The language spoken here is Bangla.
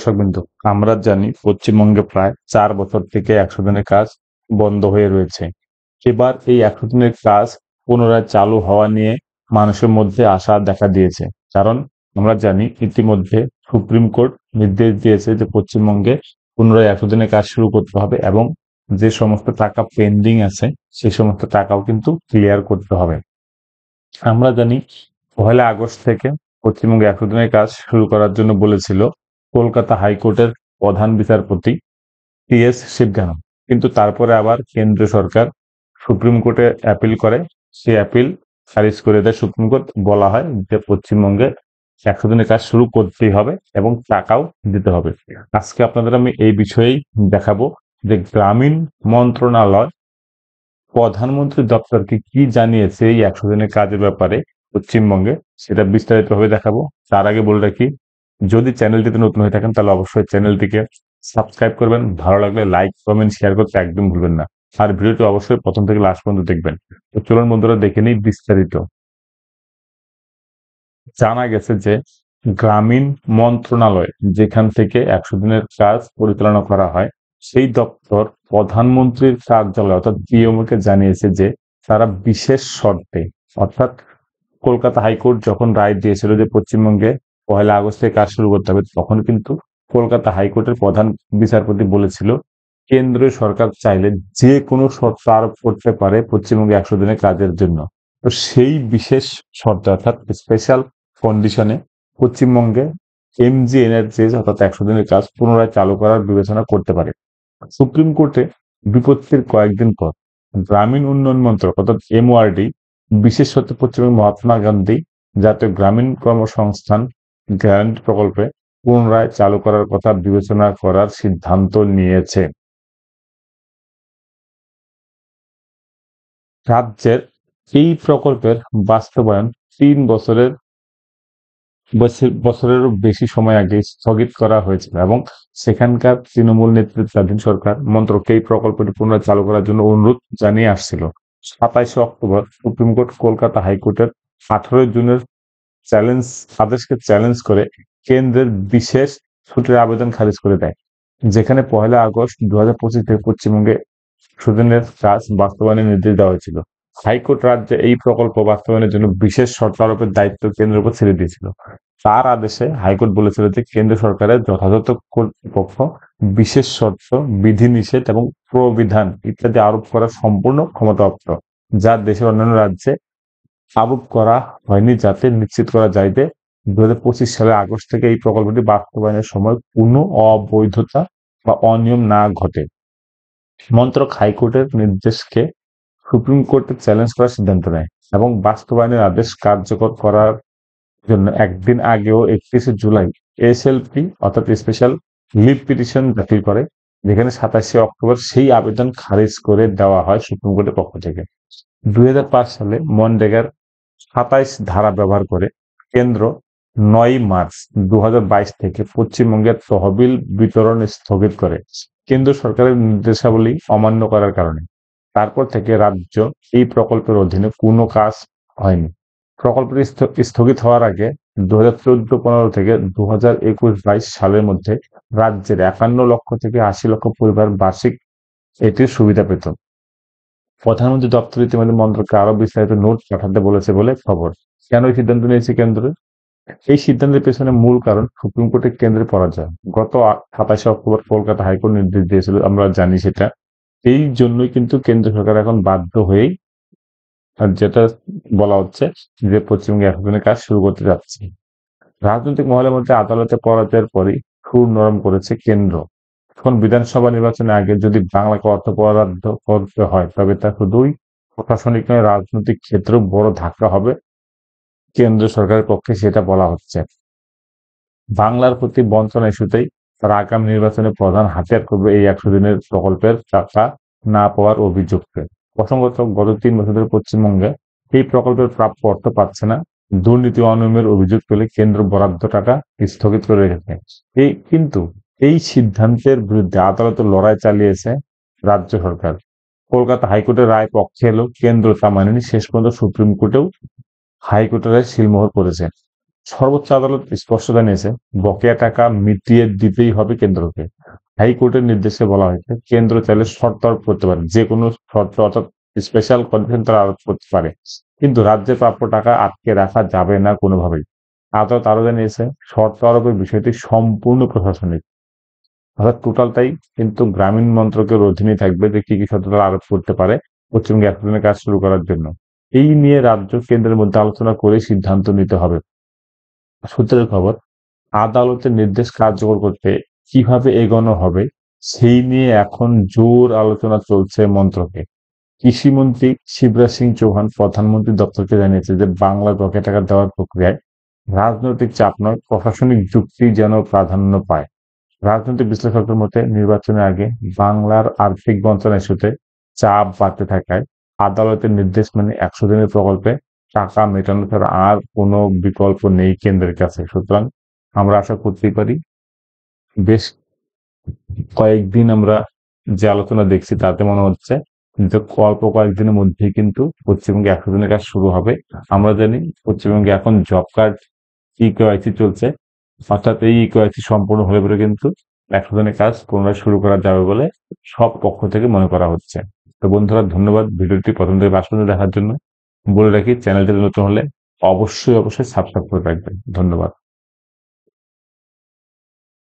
দর্শক বিন্দু, আমরা জানি পশ্চিমবঙ্গে প্রায় 4 বছর থেকে 100 দিনের কাজ বন্ধ হয়ে রয়েছে। এবার এই 100 দিনের কাজ পুনরায় চালু হওয়া নিয়ে মানুষের মধ্যে আশা দেখা দিয়েছে। কারণ আমরা জানি ইতিমধ্যে সুপ্রিম কোর্ট নির্দেশ দিয়েছে যে পশ্চিমবঙ্গে পুনরায় 100 দিনের কাজ শুরু করতে হবে এবং যে সমস্ত টাকা পেন্ডিং আছে সেই সমস্ত টাকাও কিন্তু ক্লিয়ার করতে হবে। আমরা জানি 1লা আগস্ট থেকে পশ্চিমবঙ্গে 100 দিনের কাজ শুরু করার জন্য বলেছিল কলকাতা হাইকোর্টের প্রধান বিচারপতি টি.এস. শিবগানম। কিন্তু তারপরে আবার কেন্দ্রীয় সরকার সুপ্রিম কোর্টে অ্যাপিল করে, সেই অ্যাপিল খারিজ করে দেয় সুপ্রিম কোর্ট। বলা হয় যে পশ্চিমবঙ্গে 100 দিনের কাজ শুরু করতেই হবে এবং টাকাও দিতে হবে। আজকে আপনাদের আমি এই বিষয়েই দেখাবো যে গ্রামীণ মন্ত্রণালয় প্রধানমন্ত্রী দপ্তরকে কি জানিয়েছে এই 100 দিনের কাজের ব্যাপারে পশ্চিমবঙ্গে, সেটা বিস্তারিতভাবে দেখাবো। তার আগে বলে রাখি, যদি চ্যানেলটিতে নতুন হয়ে থাকেন তাহলে অবশ্যই চ্যানেলটিকে সাবস্ক্রাইব করবেন, ভালো লাগলে লাইক কমেন্ট শেয়ার করতে একদম ভুলবেন না, আর ভিডিওটি অবশ্যই প্রথম থেকে লাস্ট পর্যন্ত দেখবেন। তো চলুন বন্ধুরা দেখে নিই বিস্তারিত। জানা গেছে যে গ্রামীণ মন্ত্রণালয় যেখান থেকে 100 দিনের কাজ পরিচালনা করা হয়, সেই দপ্তর প্রধানমন্ত্রীর কার্যালয় অর্থাৎ পিএমও কে জানিয়েছে যে তারা বিশেষ শর্তে, অর্থাৎ কলকাতা হাইকোর্ট যখন রায় দিয়েছিল যে পশ্চিমবঙ্গে 1লা আগস্ট থেকে কাজ শুরু করতে হবে, তখন কিন্তু কলকাতা হাইকোর্টের প্রধান বিচারপতি বলেছিল কেন্দ্রীয় সরকার চাইলে যে কোনো শর্ত আরোপ করতে পারে পশ্চিমবঙ্গে 100 দিনের কাজের জন্য। তো সেই বিশেষ শর্ত অর্থাৎ স্পেশাল কন্ডিশনে পশ্চিমবঙ্গে এমজিএনআরজিএস অর্থাৎ 100 দিনের কাজ পুনরায় চালু করার বিবেচনা করতে পারে। সুপ্রিম কোর্টে বিপত্তির কয়েকদিন পর গ্রামীণ উন্নয়ন মন্ত্রক অর্থাৎ এমওআরডি বিশেষত পশ্চিমবঙ্গ মহাত্মা গান্ধী জাতীয় গ্রামীণ কর্মসংস্থান গ্যারান্টি প্রকল্পে পুনরায় চালু করার কথা বিবেচনা করার সিদ্ধান্ত নিয়েছে। রাজ্যের এই প্রকল্পের বাস্তবায়ন 3 বছরেরও বেশি সময় আগে স্থগিত করা হয়েছিল এবং সেখানকার তৃণমূল নেতৃত্বাধীন সরকার মন্ত্রককে এই প্রকল্পটি পুনরায় চালু করার জন্য অনুরোধ জানিয়ে আসছিল। 27 অক্টোবর সুপ্রিম কোর্ট কলকাতা হাইকোর্টের 18 জুনের আদেশকে চ্যালেঞ্জ করে কেন্দ্রের বিশেষ ছুটির আবেদন খারিজ করে দেয়, যেখানে 1লা আগস্ট 2025 থেকে পশ্চিমবঙ্গে 100 দিনের কাজ বাস্তবায়নের নির্দেশ দেওয়া হয়েছিল। হাইকোর্ট রাজ্যে এই প্রকল্প বাস্তবায়নের জন্য বিশেষ শর্ত আরোপের দায়িত্ব কেন্দ্রের উপর ছেড়ে দিয়েছিল। তার আদেশে হাইকোর্ট বলেছিল যে কেন্দ্র সরকারের যথাযথ কর্তৃপক্ষ বিশেষ শর্ত, বিধিনিষেধ এবং প্রবিধান ইত্যাদি আরোপ করার সম্পূর্ণ ক্ষমতাপ্রাপ্ত, যা দেশের অন্যান্য রাজ্যে আরোপ করা হয়নি, যাতে নিশ্চিত করা যায় যে 2025 সালের আগস্ট থেকে এই প্রকল্পটি বাস্তবায়নের সময় কোনো অবৈধতা বা অনিয়ম না ঘটে। মন্ত্রক হাইকোর্টের নির্দেশকে সুপ্রিম কোর্টে চ্যালেঞ্জ করার সিদ্ধান্ত নেয় এবং বাস্তবায়নের আদেশ কার্যকর করার জন্য একদিন আগেও 31 জুলাই এসএলপি অর্থাৎ স্পেশাল লিভ পিটিশন দাখিল করে, যেখানে 27 অক্টোবর সেই আবেদন খারিজ করে দেওয়া হয় সুপ্রিম কোর্টের পক্ষ থেকে। 2005 সালে মনরেগার 27 ধারা ব্যবহার করে কেন্দ্র 9 মার্চ 2022 থেকে পশ্চিমবঙ্গের তহবিল বিতরণ স্থগিত করে কেন্দ্র সরকারের নির্দেশাবলী অমান্য করার কারণে। তারপর থেকে রাজ্য এই প্রকল্পের অধীনে কোনো কাজ হয়নি। প্রকল্পটি স্থগিত হওয়ার আগে 2014-15 থেকে 2021-22 সালের মধ্যে রাজ্যের 51 লক্ষ থেকে 80 লক্ষ পরিবার বার্ষিক এটির সুবিধা পেত। প্রধানমন্ত্রী দপ্তর ইতিমধ্যে মন্ত্রককে আরো বিস্তারিত নোট পাঠাতে বলেছে বলে খবর। কেন এই সিদ্ধান্ত নিয়েছে কেন্দ্র? এই সিদ্ধান্তের পেছনে মূল কারণ সুপ্রিম কোর্টের কেন্দ্রের পরাজয়। গত 27 অক্টোবর কলকাতা হাইকোর্ট নির্দেশ দিয়েছিল, আমরা জানি সেটা। এই জন্যই কিন্তু কেন্দ্র সরকার এখন বাধ্য হয়েই, আর যেটা বলা হচ্ছে যে পশ্চিমবঙ্গে 100 দিনের কাজ শুরু করতে যাচ্ছে। রাজনৈতিক মহলের মধ্যে আদালতে পরাজয়ের পরই সুর নরম করেছে কেন্দ্র। এখন বিধানসভা নির্বাচনের আগে যদি বাংলাকে অর্থ বরাদ্দ করতে হয়, তবে তা শুধুই প্রশাসনিক নয়, রাজনৈতিক ক্ষেত্রেও বড় ধাক্কা হবে কেন্দ্র সরকারের পক্ষে, সেটা বলা হচ্ছে। বাংলার প্রতি বঞ্চনা ইস্যুতেই তারা আগামী নির্বাচনে প্রধান হাতিয়ার করবে এই 100 দিনের প্রকল্পের টাকা না পাওয়ার অভিযোগকে। প্রসঙ্গত, গত 3 বছর ধরে পশ্চিমবঙ্গে এই প্রকল্পের প্রাপ্য অর্থ পাচ্ছে না। দুর্নীতি অনিয়মের অভিযোগ পেলে কেন্দ্র বরাদ্দ টাকা স্থগিত করে রেখেছে। কিন্তু এই সিদ্ধান্তের বিরুদ্ধে আদালতে লড়াই চালিয়েছে রাজ্য সরকার। কলকাতা হাইকোর্টের রায় পক্ষে এলো, কেন্দ্র তা মানেনি। শেষ পর্যন্ত সুপ্রিম কোর্টেও হাইকোর্টের রায় সিলমোহর করেছে। সর্বোচ্চ আদালত স্পষ্ট জানিয়েছে বকেয়া টাকা মিটিয়ে দিতেই হবে কেন্দ্রকে। হাইকোর্টের নির্দেশে বলা হয়েছে কেন্দ্র চাইলে শর্ত আরোপ করতে পারে, যে কোনো শর্ত অর্থাৎ স্পেশাল কন্ডিশন তারা আরোপ করতে পারে, কিন্তু রাজ্যে প্রাপ্য টাকা আটকে রাখা যাবে না কোনোভাবেই। আদালত আরো জানিয়েছে শর্ত আরোপের বিষয়টি সম্পূর্ণ প্রশাসনিক, অর্থাৎ টোটালটাই কিন্তু গ্রামীণ মন্ত্রকের অধীনে থাকবে যে কি কি শর্ত তারা আরোপ করতে পারে পশ্চিমবঙ্গে একজনের কাজ শুরু করার জন্য। এই নিয়ে রাজ্য কেন্দ্রের মধ্যে আলোচনা করে সিদ্ধান্ত নিতে হবে। সূত্রের খবর, আদালতের নির্দেশ কার্যকর করতে কিভাবে এগোনো হবে সেই নিয়ে এখন জোর আলোচনা চলছে মন্ত্রকে। কৃষিমন্ত্রী শিবরাজ সিং চৌহান প্রধানমন্ত্রী দপ্তরকে জানিয়েছে যে বাংলার বকেয়া টাকা দেওয়ার প্রক্রিয়ায় রাজনৈতিক চাপ নয়, প্রশাসনিক যুক্তি যেন প্রাধান্য পায়। রাজনৈতিক বিশ্লেষকদের মতে নির্বাচনের আগে বাংলার আর্থিক বঞ্চনা ইস্যুতে চাপ বাড়তে থাকায় আদালতের নির্দেশ মানে 100 দিনের প্রকল্পে টাকা মেটানো ছাড়া আর কোনো বিকল্প নেই কেন্দ্রের কাছে। সুতরাং আমরা আশা করতেই পারি বেশ কয়েকদিন আমরা যে আলোচনা দেখছি তাতে মনে হচ্ছে যে অল্প কয়েকদিনের মধ্যেই কিন্তু পশ্চিমবঙ্গে 100 দিনের কাজ শুরু হবে। আমরা জানি পশ্চিমবঙ্গে এখন জব কার্ড ইকেওয়াইসি চলছে, অর্থাৎ এই ইকেওয়াইসি সম্পূর্ণ হলে পরে কিন্তু 100 দিনের কাজ পুনরায় শুরু করা যাবে বলে সব পক্ষ থেকে মনে করা হচ্ছে। তো বন্ধুরা, ধন্যবাদ ভিডিওটি প্রথম থেকে লাস্ট পর্যন্ত দেখার জন্য। বলে রাখি চ্যানেলটি নতুন হলে অবশ্যই সাবস্ক্রাইব করে রাখবেন। ধন্যবাদ।